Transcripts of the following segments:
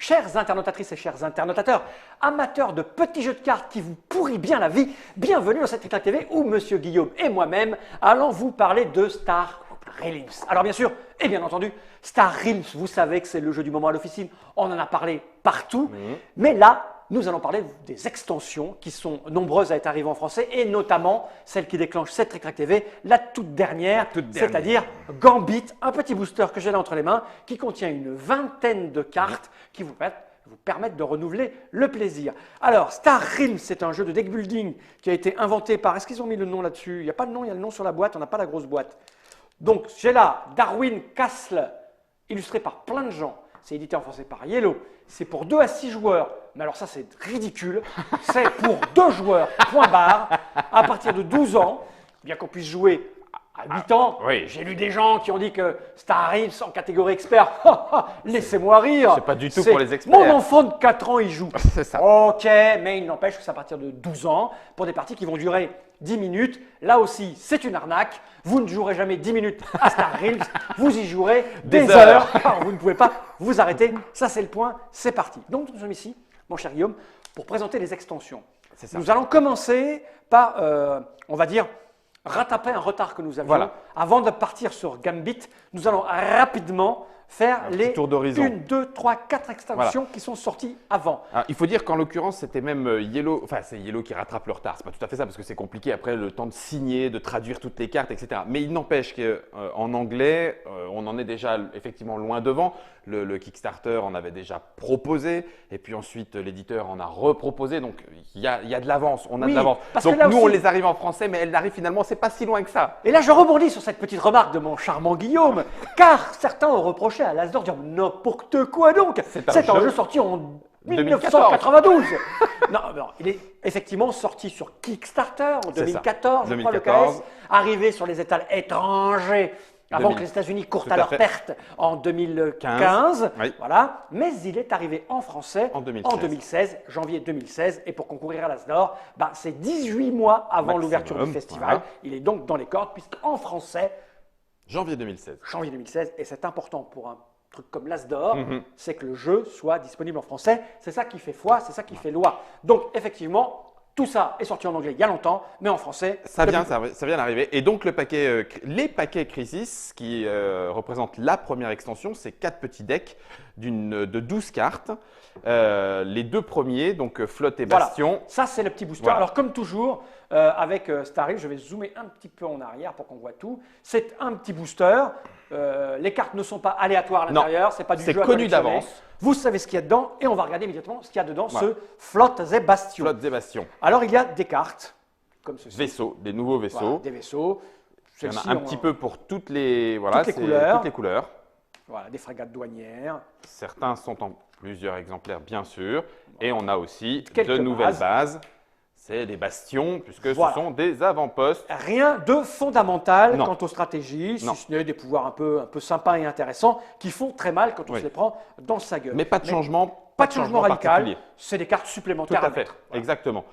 Chères internautatrices et chers internautateurs, amateurs de petits jeux de cartes qui vous pourrit bien la vie, bienvenue dans cette Trick TV où Monsieur Guillaume et moi-même allons vous parler de Star Realms. Alors bien sûr, et bien entendu, Star Realms, vous savez que c'est le jeu du moment à l'officine, on en a parlé partout, mais là, nous allons parler des extensions qui sont nombreuses à être arrivées en français et notamment celle qui déclenche cette Trick TV, la toute dernière, c'est-à-dire Gambit, un petit booster que j'ai là entre les mains qui contient une vingtaine de cartes qui vous permettent de renouveler le plaisir. Alors, Star Realms, c'est un jeu de deck building qui a été inventé par… Est-ce qu'ils ont mis le nom là-dessus? Il n'y a pas de nom, il y a le nom sur la boîte, on n'a pas la grosse boîte. Donc, j'ai là Darwin Castle, illustré par plein de gens. C'est édité en français par Yellow. C'est pour 2 à 6 joueurs. Mais alors ça, c'est ridicule. C'est pour 2 joueurs, point barre, à partir de 12 ans. Bien qu'on puisse jouer à 8 ans. Oui. J'ai lu des gens qui ont dit que Star Realms en catégorie expert. Laissez-moi rire. C'est pas du tout pour les experts. Mon enfant de 4 ans, il joue. C'est ça. Ok, mais il n'empêche que c'est à partir de 12 ans pour des parties qui vont durer 10 minutes. Là aussi, c'est une arnaque. Vous ne jouerez jamais 10 minutes à Star Realms. Vous y jouerez des heures. Alors, vous ne pouvez pas vous arrêter. Ça, c'est le point. C'est parti. Donc, nous sommes ici, mon cher Guillaume, pour présenter les extensions. Nous allons commencer par, on va dire, rattraper un retard que nous avions. Voilà. Avant de partir sur Gambit, nous allons rapidement faire les tour d'horizon. 1, 2, 3, 4 extensions qui sont sorties avant. Alors, il faut dire qu'en l'occurrence, c'était même Yellow, enfin c'est Yellow qui rattrape le retard. C'est pas tout à fait ça parce que c'est compliqué après le temps de signer, de traduire toutes les cartes, etc. Mais il n'empêche qu'en anglais, on en est déjà effectivement loin devant. Le Kickstarter en avait déjà proposé et puis ensuite l'éditeur en a reproposé. Donc il y a de l'avance, on a de l'avance. Donc nous, on les arrive en français, mais elles arrivent finalement, c'est pas si loin que ça. Et là, je rebondis sur cette petite remarque de mon charmant Guillaume, car certains ont reproché à l'Asdor de dire n'importe quoi donc. C'est un jeu sorti en 1992. non, il est effectivement sorti sur Kickstarter en 2014, je crois, le KS, arrivé sur les étals étrangers avant que les États-Unis courent à leur perte en 2015. Oui. Voilà. Mais il est arrivé en français en 2016, janvier 2016. Et pour concourir à l'Asdor, c'est 18 mois avant l'ouverture du festival. Voilà. Il est donc dans les cordes, puisqu'en français, janvier 2016. Janvier 2016, et c'est important pour un truc comme l'Asdor, c'est que le jeu soit disponible en français. C'est ça qui fait foi, c'est ça qui fait loi. Donc, effectivement, tout ça est sorti en anglais il y a longtemps, mais en français… Ça vient d'arriver. Et donc, les paquets Crisis, qui représentent la première extension, c'est 4 petits decks de 12 cartes. Les 2 premiers, donc Flotte et Bastion. Voilà. Ça, c'est le petit booster. Voilà. Alors, comme toujours, avec Star Realms, je vais zoomer un petit peu en arrière pour qu'on voit tout. C'est un petit booster. Les cartes ne sont pas aléatoires à l'intérieur. C'est pas du jeu à connu collectionner. d'avance. Vous savez ce qu'il y a dedans et on va regarder immédiatement ce qu'il y a dedans, ce Flotte et Bastion. Flotte et Bastion. Alors, il y a des cartes comme ceci. Vaisseaux, des nouveaux vaisseaux. Voilà, des vaisseaux. Il y en a un petit peu pour toutes les couleurs. Voilà, des frégates douanières. Certains sont en plusieurs exemplaires, bien sûr. Et on a aussi quelques de nouvelles bases. C'est des bastions, puisque ce sont des avant-postes. Rien de fondamental quant aux stratégies, si ce n'est des pouvoirs un peu sympas et intéressants qui font très mal quand on se les prend dans sa gueule. Mais pas de changement. Pas de changement radical. C'est des cartes supplémentaires à mettre. Voilà. Exactement.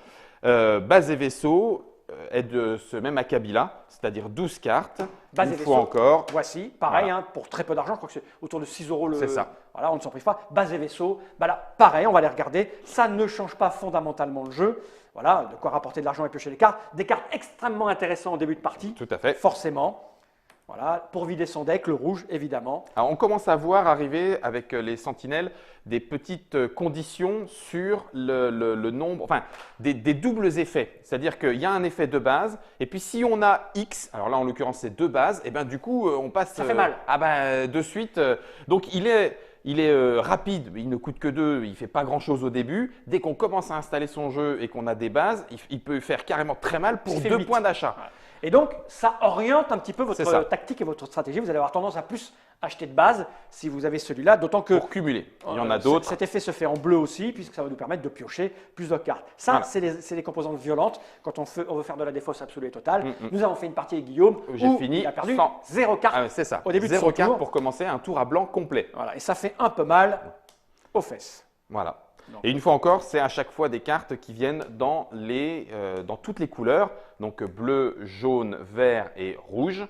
Base et vaisseau est de ce même acabit-là, c'est-à-dire 12 cartes. Base et vaisseau, encore. Voici, pareil, pour très peu d'argent, je crois que c'est autour de 6 € le… C'est ça. Voilà, on ne s'en prive pas. Base et vaisseau, là, pareil, on va les regarder. Ça ne change pas fondamentalement le jeu. Voilà, de quoi rapporter de l'argent et piocher les cartes. Des cartes extrêmement intéressantes en début de partie. Tout à fait. Forcément. Voilà, pour vider son deck, le rouge, évidemment. Alors, on commence à voir arriver avec les sentinelles des petites conditions sur le nombre, enfin des doubles effets. C'est-à-dire qu'il y a un effet de base, et puis si on a X, alors là en l'occurrence c'est 2 bases, et bien du coup on passe… Ça fait mal. De suite. Donc il est rapide, il ne coûte que 2, il ne fait pas grand-chose au début. Dès qu'on commence à installer son jeu et qu'on a des bases, il peut faire carrément très mal pour 2 points d'achat. Ouais. Et donc, ça oriente un petit peu votre tactique et votre stratégie. Vous allez avoir tendance à plus acheter de base si vous avez celui-là, d'autant que… Pour cumuler, il y en a d'autres. Cet effet se fait en bleu aussi, puisque ça va nous permettre de piocher plus de cartes. Ça, c'est les composantes violentes quand on veut faire de la défausse absolue et totale. Nous avons fait une partie avec Guillaume où il a perdu 0 cartes c'est ça. au début de son 0 tour. cartes pour commencer un tour à blanc complet. Voilà, et ça fait un peu mal aux fesses. Voilà. Et une fois encore, c'est à chaque fois des cartes qui viennent dans toutes les couleurs, donc bleu, jaune, vert et rouge.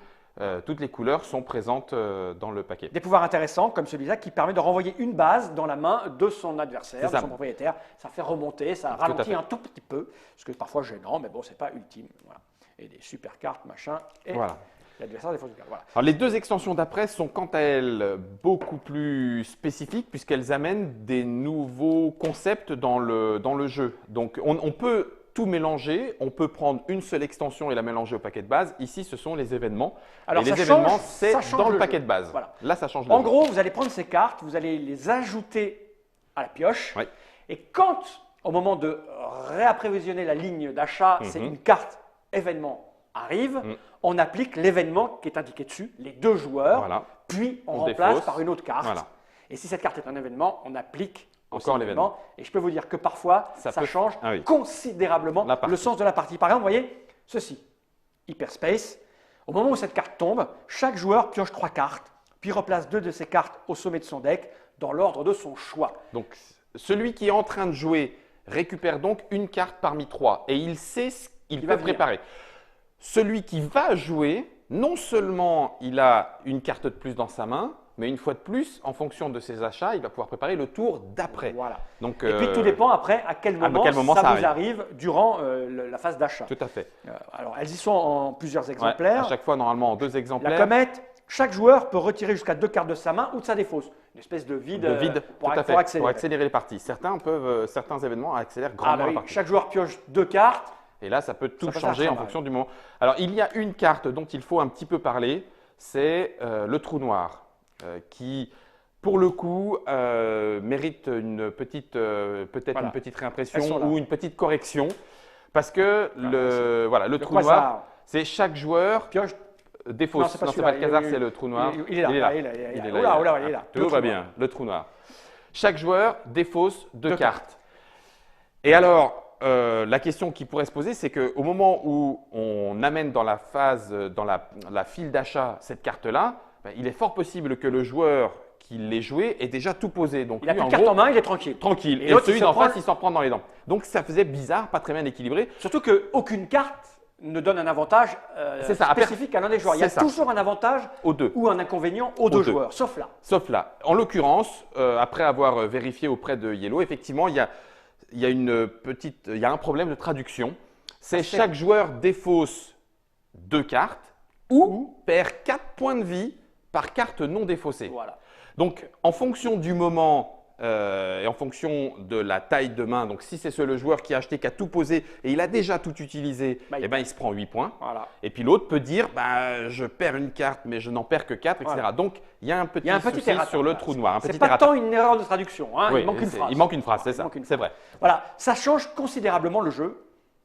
toutes les couleurs sont présentes dans le paquet. Des pouvoirs intéressants comme celui-là qui permet de renvoyer une base dans la main de son adversaire, de son propriétaire. Ça fait remonter, ça ralentit un tout petit peu, ce qui est parfois gênant, mais bon, c'est pas ultime. Voilà. Et des super cartes, machin. Et l'adversaire des fausses cartes. Voilà. Alors, les deux extensions d'après sont quant à elles beaucoup plus spécifiques puisqu'elles amènent des nouveaux concepts dans le jeu. Donc on peut tout mélanger, on peut prendre une seule extension et la mélanger au paquet de base. Ici, ce sont les événements. Alors, et les événements, c'est dans le paquet jeu. de base. Voilà. Là, ça change le En jeu. gros, vous allez prendre ces cartes, vous allez les ajouter à la pioche. Oui. Et quand, au moment de réapprévisionner la ligne d'achat, c'est une carte événement arrive, on applique l'événement qui est indiqué dessus, les deux joueurs, Voilà. puis on remplace défausse. par une autre carte. Voilà. Et si cette carte est un événement, on applique Encore aussi l'événement. Et je peux vous dire que parfois, ça change considérablement le sens de la partie. Par exemple, vous voyez, ceci, Hyperspace. Au moment où cette carte tombe, chaque joueur pioche 3 cartes, puis replace 2 de ces cartes au sommet de son deck dans l'ordre de son choix. Donc, celui qui est en train de jouer récupère donc une carte parmi 3 et il sait ce qu'il peut préparer. Celui qui va jouer, non seulement il a une carte de plus dans sa main, mais une fois de plus, en fonction de ses achats, il va pouvoir préparer le tour d'après. Voilà. Donc, et puis tout dépend après à quel moment, ça vous arrive durant la phase d'achat. Tout à fait. Alors elles y sont en plusieurs exemplaires. À chaque fois, normalement, en 2 exemplaires. La comète, chaque joueur peut retirer jusqu'à 2 cartes de sa main ou de sa défausse. Une espèce de vide, pour accélérer les parties. Certains événements accélèrent grandement la partie. Chaque joueur pioche 2 cartes. Et là, ça peut tout changer en fonction du moment. Alors, il y a une carte dont il faut un petit peu parler, c'est le trou noir, qui, pour le coup, mérite une petite, peut-être une petite réimpression ou une petite correction, parce que le trou noir, c'est chaque joueur pioche. défausse. Non, c'est pas le hasard, c'est le trou noir. Il est là. Il est là. Tout va bien, le trou noir. Chaque joueur défausse 2 cartes. Et alors, la question qui pourrait se poser, c'est qu'au moment où on amène dans la phase, dans la file d'achat cette carte-là, il est fort possible que le joueur qui l'ait joué ait déjà tout posé. Donc, il a plus de carte en main, il est tranquille. Tranquille. Et celui d'en face, il s'en prend dans les dents. Donc, ça faisait bizarre, pas très bien équilibré. Surtout qu'aucune carte ne donne un avantage spécifique à l'un des joueurs. Il y a toujours un avantage aux deux ou un inconvénient aux deux joueurs, sauf là. Sauf là. En l'occurrence, après avoir vérifié auprès de Yellow, effectivement, il y a un problème de traduction. C'est chaque joueur défausse 2 cartes ou perd 4 points de vie par carte non défaussée. Voilà. Donc, en fonction du moment et en fonction de la taille de main, donc si c'est le joueur qui a acheté, qui a tout posé et il a déjà tout utilisé, il se prend 8 points. Voilà. Et puis l'autre peut dire, je perds une carte, mais je n'en perds que 4, etc. Voilà. Donc, il y a un petit souci sur le trou noir. Ce n'est pas tant une erreur de traduction, oui, il manque une phrase. Il manque une phrase, c'est ça, c'est vrai. Voilà, ça change considérablement le jeu,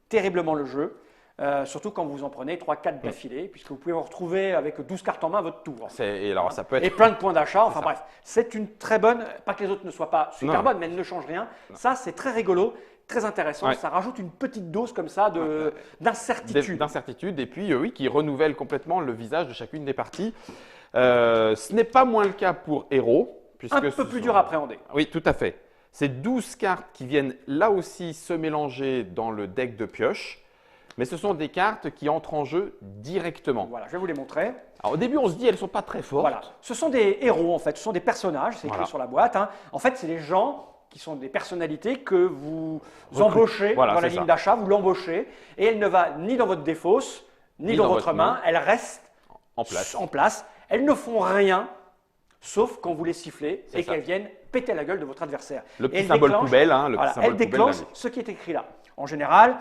terriblement le jeu. Surtout quand vous en prenez 3-4 d'affilée, puisque vous pouvez vous retrouver avec 12 cartes en main à votre tour. Et alors, ça peut être... Et plein de points d'achat, enfin bref. C'est une très bonne, pas que les autres ne soient pas super bonnes, mais elles ne changent rien. Non. Ça, c'est très rigolo, très intéressant. Ça rajoute une petite dose comme ça d'incertitude. D'incertitude, et puis qui renouvelle complètement le visage de chacune des parties. Ce n'est pas moins le cas pour Héros. Un peu plus dur à appréhender. Oui, tout à fait. C'est 12 cartes qui viennent là aussi se mélanger dans le deck de pioche. Mais ce sont des cartes qui entrent en jeu directement. Voilà, je vais vous les montrer. Alors, au début, on se dit elles ne sont pas très fortes. Voilà. Ce sont des héros, en fait. Ce sont des personnages, c'est écrit sur la boîte. En fait, c'est des gens qui sont des personnalités que vous embauchez dans la ligne d'achat, vous l'embauchez, et elle ne va ni dans votre défausse, ni dans votre main. Elle reste en place. Elles ne font rien, sauf quand vous les sifflez et qu'elles viennent péter la gueule de votre adversaire. Le petit symbole poubelle. Elle déclenche ce qui est écrit là. En général,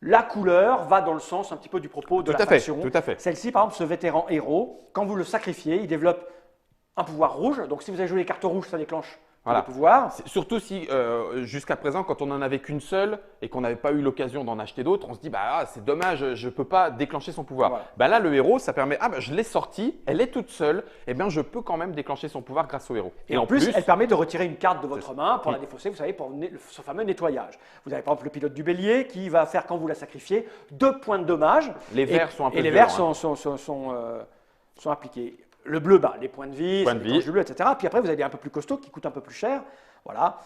la couleur va dans le sens un petit peu du propos de la faction. Tout à fait. Celle-ci, par exemple, ce vétéran héros, quand vous le sacrifiez, il développe un pouvoir rouge. Donc, si vous avez joué les cartes rouges, ça déclenche le pouvoir. Surtout si, jusqu'à présent, quand on n'en avait qu'une seule et qu'on n'avait pas eu l'occasion d'en acheter d'autres, on se dit c'est dommage, je ne peux pas déclencher son pouvoir. Voilà. Là, le héros, ça permet, je l'ai sortie, elle est toute seule, je peux quand même déclencher son pouvoir grâce au héros. Et en plus, elle permet de retirer une carte de votre main pour la défausser, vous savez, pour ce fameux nettoyage. Vous avez par exemple le pilote du bélier qui va faire, quand vous la sacrifiez, 2 points de dommage. Les verts sont un peu et les verts sont appliqués. Le bleu, les points de vie, du bleu, etc. Puis après, vous avez un peu plus costaud qui coûtent un peu plus cher. Voilà.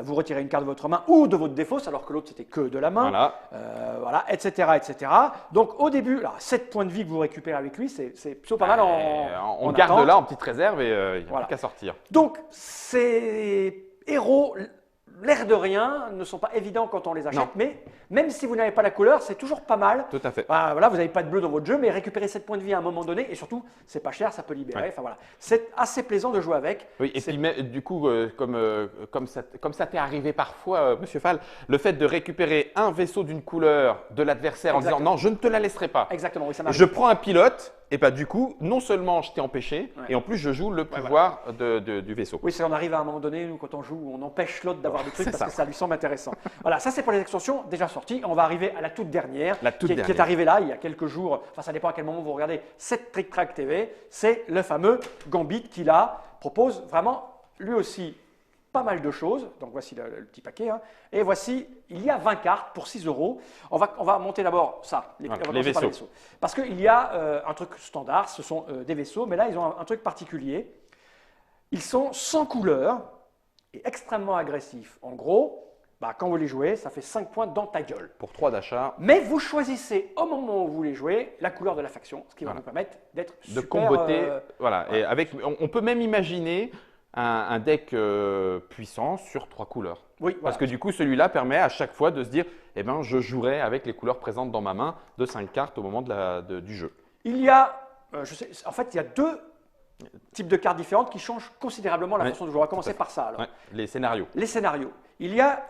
Vous retirez une carte de votre main ou de votre défausse, alors que l'autre c'était que de la main. Voilà. Voilà, etc., etc. Donc au début, alors, 7 points de vie que vous récupérez avec lui, c'est plutôt pas mal On en garde attente. là en petite réserve et il n'y a Voilà. plus qu'à sortir. Donc ces héros, l'air de rien, ne sont pas évidents quand on les achète, Non. mais même si vous n'avez pas la couleur, c'est toujours pas mal. Tout à fait. Voilà, vous n'avez pas de bleu dans votre jeu, mais récupérer 7 points de vie à un moment donné, et surtout, c'est pas cher, ça peut libérer. Ouais. Enfin voilà, c'est assez plaisant de jouer avec. Oui, et C'est- puis du coup, comme ça t'est arrivé parfois, Monsieur Fall, le fait de récupérer un vaisseau d'une couleur de l'adversaire en disant Exactement. non, je ne te la laisserai pas. Exactement, oui, ça Et m'arrive. je prends un pilote, et bah du coup, non seulement je t'ai empêché, Ouais. et en plus je joue le voilà. pouvoir du vaisseau. Oui, c'est on arrive à un moment donné où quand on joue, on empêche l'autre d'avoir des trucs c'est parce ça. que ça lui semble intéressant. Voilà, ça c'est pour les extensions déjà sorties. On va arriver à la toute dernière, La toute qui est dernière. arrivée là il y a quelques jours. Enfin, ça dépend à quel moment vous regardez cette Trick Track TV. C'est le fameux Gambit qui là propose vraiment lui aussi pas mal de choses. Donc voici le petit paquet. Hein. Et voici, il y a 20 cartes pour 6 €. On va monter d'abord ça, Voilà, on va les commencer par vaisseaux. Parce qu'il y a un truc standard, ce sont des vaisseaux, mais là ils ont un truc particulier. Ils sont sans couleur et extrêmement agressifs. En gros, quand vous les jouez, ça fait 5 points dans ta gueule. Pour 3 d'achat, Mais vous choisissez au moment où vous les jouez la couleur de la faction, ce qui va Voilà. vous permettre d'être de super, comboter. Voilà. ouais. Et on peut même imaginer un deck puissant sur 3 couleurs. Oui, Parce que du coup, celui-là permet à chaque fois de se dire, eh ben, je jouerai avec les couleurs présentes dans ma main de 5 cartes au moment du jeu. il y a, en fait, il y a 2 types de cartes différentes qui changent considérablement la Ouais, façon de jouer. On va commencer par ça alors. Ouais, les scénarios. Les scénarios. Il y a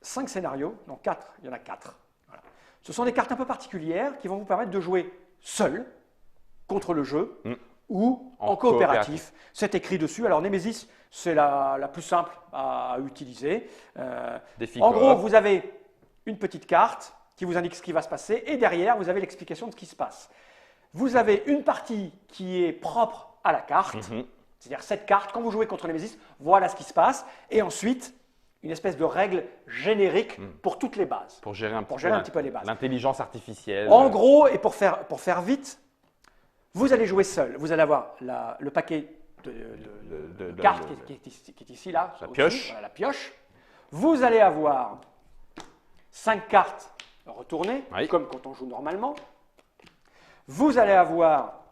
5 scénarios, non 4, il y en a 4. Voilà. Ce sont des cartes un peu particulières qui vont vous permettre de jouer seul contre le jeu ou En en coopératif. C'est écrit dessus. Alors Nemesis, c'est la plus simple à utiliser. Défi En coop. gros, vous avez une petite carte qui vous indique ce qui va se passer et derrière, vous avez l'explication de ce qui se passe. Vous avez une partie qui est propre à la carte, c'est-à-dire cette carte, quand vous jouez contre Nemesis, voilà ce qui se passe. Et ensuite, une espèce de règle générique pour toutes les bases. Pour gérer un petit peu les bases. L'intelligence artificielle. En gros, et pour faire vite, vous allez jouer seul. Vous allez avoir le paquet de cartes qui est ici, là. La au-dessus. pioche. Voilà, la pioche. Vous allez avoir 5 cartes retournées, Oui. comme quand on joue normalement. Vous allez avoir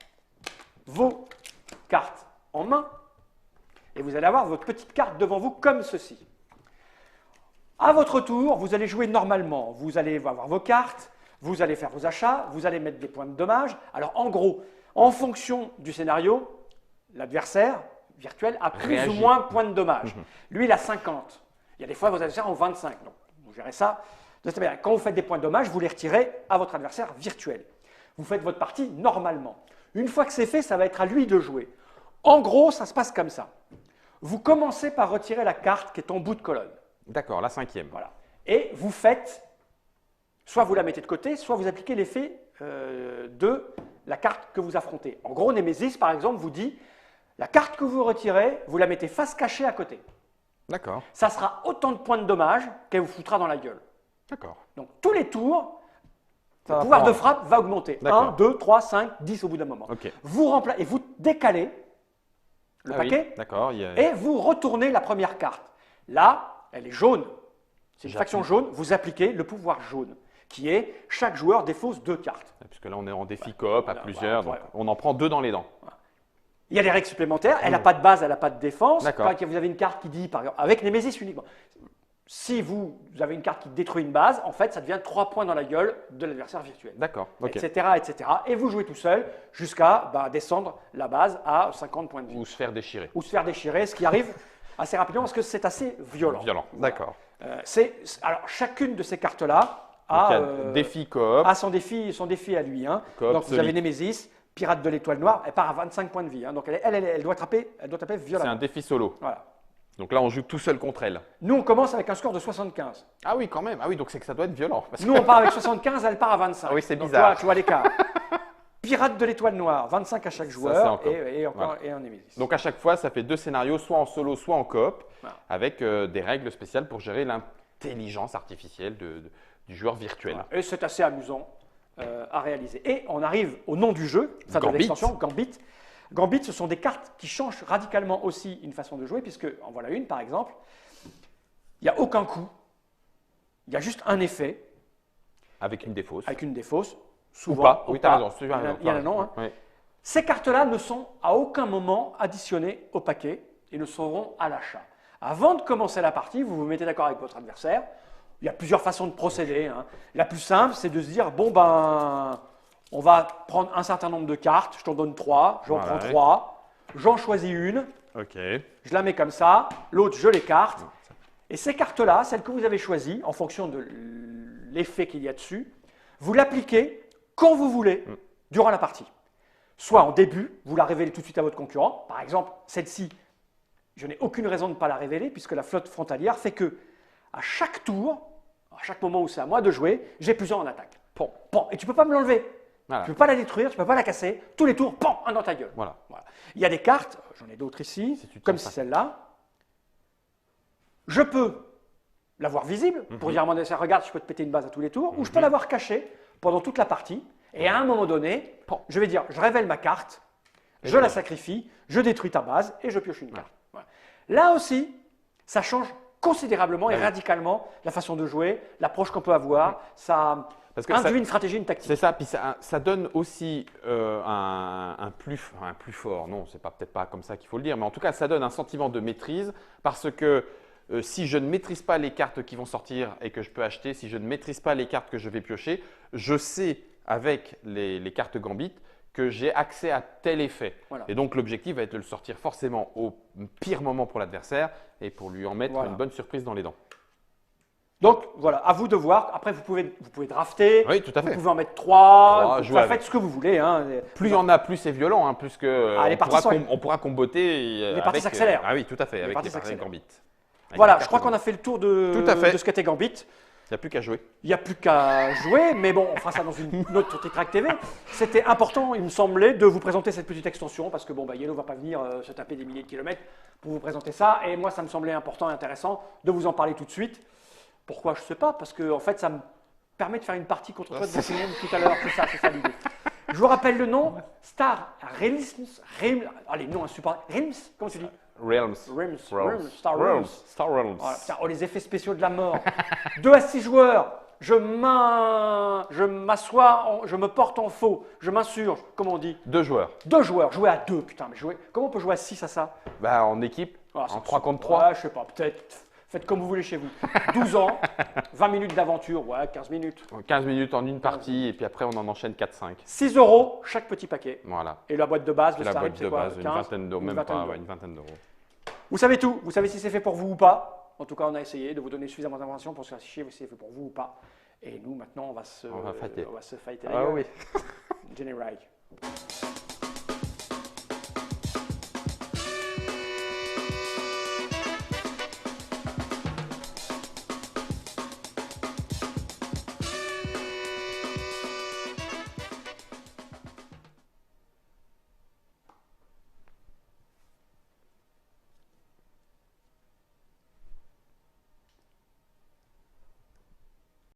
vos cartes en main. Et vous allez avoir votre petite carte devant vous comme ceci. À votre tour, vous allez jouer normalement. Vous allez avoir vos cartes, vous allez faire vos achats, vous allez mettre des points de dommage. Alors en gros, en fonction du scénario, l'adversaire virtuel a plus Réagit. ou moins de points de dommage. Lui, il a 50. Il y a des fois, vos adversaires ont 25. Donc, vous gérez ça de cette manière. Quand vous faites des points de dommage, vous les retirez à votre adversaire virtuel. Vous faites votre partie normalement. Une fois que c'est fait, ça va être à lui de jouer. En gros, ça se passe comme ça. Vous commencez par retirer la carte qui est en bout de colonne. D'accord, la 5e. Voilà. Et vous faites, soit vous la mettez de côté, soit vous appliquez l'effet de la carte que vous affrontez. En gros, Nemesis, par exemple, vous dit, la carte que vous retirez, vous la mettez face cachée à côté. D'accord, Ça sera autant de points de dommage qu'elle vous foutra dans la gueule. d'accord. Donc tous les tours, Ça le va pouvoir de prendre. frappe va augmenter. D'accord. 1, 2, 3, 5, 10 au bout d'un moment. Ok. Vous et vous décalez le Ah oui, paquet d'accord. et vous retournez la première carte. Là, elle est jaune. C'est une J'appuie. faction jaune. Vous appliquez le pouvoir jaune, qui est chaque joueur défausse 2 cartes. Puisque là, on est en défi coop à Voilà, plusieurs, voilà, donc on en prend 2 dans les dents. Il y a des règles supplémentaires. Elle n'a pas de base, elle n'a pas de défense. D'accord. Quand vous avez une carte qui dit, par exemple, avec Nemesis uniquement, si vous avez une carte qui détruit une base, en fait, ça devient 3 points dans la gueule de l'adversaire virtuel. D'accord, ok. Etc., etc. Et vous jouez tout seul jusqu'à descendre la base à 50 points de vie. Ou se faire déchirer. Ou se faire déchirer, ce qui arrive assez rapidement parce que c'est assez violent. Violent, d'accord. Alors, chacune de ces cartes-là Donc, il y a, a défi coop. a son défi à lui. Hein. Coop Donc, vous avez solide. Nemesis, pirate de l'étoile noire, elle part à 25 points de vie. Hein. Donc, elle doit taper C'est violemment. un défi solo. Voilà. Donc là, on joue tout seul contre elle. Nous, on commence avec un score de 75. Ah oui, quand même. Ah oui, donc c'est que ça doit être violent. Parce que- Nous, on part avec 75, elle part à 25. Ah oui, c'est Donc, bizarre. Tu vois l'écart. Pirate de l'étoile noire, 25 à chaque c'est joueur encore. et encore Voilà. et un Nemesis. Donc à chaque fois, ça fait 2 scénarios, soit en solo, soit en coop, Voilà. avec des règles spéciales pour gérer l'intelligence artificielle du joueur virtuel. Voilà. Et c'est assez amusant à réaliser. Et on arrive au nom du jeu, enfin de Gambit. l'extension, Gambit. Gambit, ce sont des cartes qui changent radicalement aussi une façon de jouer, puisque, en voilà une par exemple, il n'y a aucun coup, il y a juste un effet. Avec une des fausses. Avec une des fausses, Ou souvent. pas. ou Oui, tu as pas. raison. Il y en a non. Hein. Oui. Ces cartes-là ne sont à aucun moment additionnées au paquet et ne seront à l'achat. Avant de commencer la partie, vous vous mettez d'accord avec votre adversaire. Il y a plusieurs façons de procéder. Hein. La plus simple, c'est de se dire, bon ben, on va prendre un certain nombre de cartes, je t'en donne 3, j'en prends 3, j'en choisis une, Ok. je la mets comme ça, l'autre je l'écarte. Et ces cartes-là, celles que vous avez choisies, en fonction de l'effet qu'il y a dessus, vous l'appliquez quand vous voulez durant la partie. Soit en début, vous la révélez tout de suite à votre concurrent. Par exemple, celle-ci, je n'ai aucune raison de ne pas la révéler puisque la flotte frontalière fait que à chaque tour, à chaque moment où c'est à moi de jouer, j'ai plusieurs en attaque. Pom, pom. Et tu ne peux pas me l'enlever. Voilà. Tu ne peux pas la détruire, tu ne peux pas la casser. Tous les tours, pom, un dans ta gueule. Voilà. Il y a des cartes, j'en ai d'autres ici, Si tu te comme sens celle-là. Je peux l'avoir visible pour dire à mon adversaire, regarde, je peux te péter une base à tous les tours, ou je peux l'avoir cachée pendant toute la partie. Et à un moment donné, je vais dire, je révèle ma carte, je la sacrifie, je détruis ta base et je pioche une carte. Voilà. Là aussi, ça change considérablement et radicalement la façon de jouer, l'approche qu'on peut avoir. Ça induit une stratégie, une tactique. C'est ça, puis ça donne aussi un plus fort, non, c'est peut-être pas comme ça qu'il faut le dire, mais en tout cas, ça donne un sentiment de maîtrise parce que si je ne maîtrise pas les cartes qui vont sortir et que je peux acheter, si je ne maîtrise pas les cartes que je vais piocher, je sais avec les cartes Gambit que j'ai accès à tel effet. Voilà. Et donc l'objectif va être de le sortir forcément au pire moment pour l'adversaire et pour lui en mettre une bonne surprise dans les dents. Donc voilà, à vous de voir. Après, vous pouvez drafter. Oui, tout à fait. Vous pouvez en mettre 3. Faites ce que vous voulez. Hein. Plus il y en a, plus c'est violent. Hein, plus que on pourra comboter. Les parties s'accélèrent. Ah oui, tout à fait. Avec les parties Gambit. Voilà, je crois qu'on a fait le tour de ce qu'était Gambit. Il n'y a plus qu'à jouer. Il n'y a plus qu'à jouer, mais bon, on fera ça dans une autre Trick TV. C'était important, il me semblait, de vous présenter cette petite extension, parce que bon, Yellow ne va pas venir se taper des milliers de kilomètres pour vous présenter ça, et moi, ça me semblait important et intéressant de vous en parler tout de suite. Pourquoi, je ne sais pas, parce que en fait, ça me permet de faire une partie contre toi de tout le monde tout à l'heure, c'est ça l'idée. Je vous rappelle le nom, Star Realms, allez, nom insupportable, Realms, comment tu dis? Realms. Star Realms. Voilà, les effets spéciaux de la mort. 2 à 6 joueurs. Je m'assois, je me porte en faux. Je m'insurge. Comment on dit? 2 joueurs. 2 joueurs. Jouer à 2, putain. Mais comment on peut jouer à 6 à ça? En équipe, en 3 contre 3. Ouais, je sais pas. Peut-être. Faites comme vous voulez chez vous. 12 ans, 20 minutes d'aventure. Ouais, 15 minutes. 15 minutes en une partie et puis après on en enchaîne 4-5. 6 € chaque petit paquet. Voilà. Et la boîte de base, la boîte de base, une vingtaine d'euros, même pas, une vingtaine d'euros. Vous savez tout, vous savez si c'est fait pour vous ou pas. En tout cas, on a essayé de vous donner suffisamment d'informations pour se faire chier si c'est fait pour vous ou pas. Et nous, maintenant, on va se fighter. Ah oui. Jenny Wright.